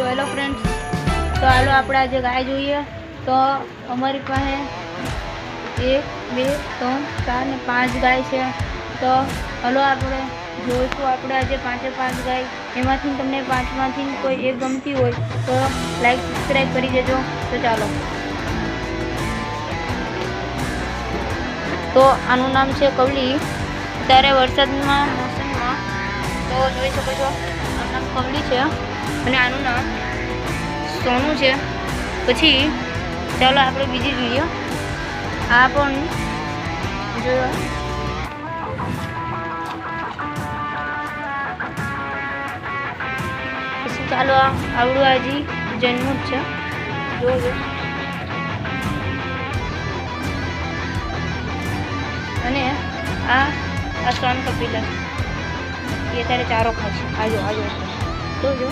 Hello friends, તો હાલો આપણે આજે ગાય જોઈએ. તો અમારી પાસે 1 2 3 4 ને 5 ગાય છે. તો હલો આપણે જોઈશું આપણે આજે 5 ગાય. એમાંથી તમને 5માંથી કોઈ એક ગમતી હોય તો લાઈક સબસ્ક્રાઈબ કરી દેજો. તો ચાલો, તો આનું નામ છે કવલી. ત્યારે વરસાદમાં મોસમમાં તો જોઈ શકો છો આનું નામ કવલી છે અને આનું નામ સોનું છે. પછી ચાલો આપણે બીજી જોઈએ. આ પણ જોયો. પછી ચાલો આવડું હજી જન્મ જ છે. જોજો. અને આ સોન કપિલા એ ત્યારે ચારો ખાય છે. આજો જોજો.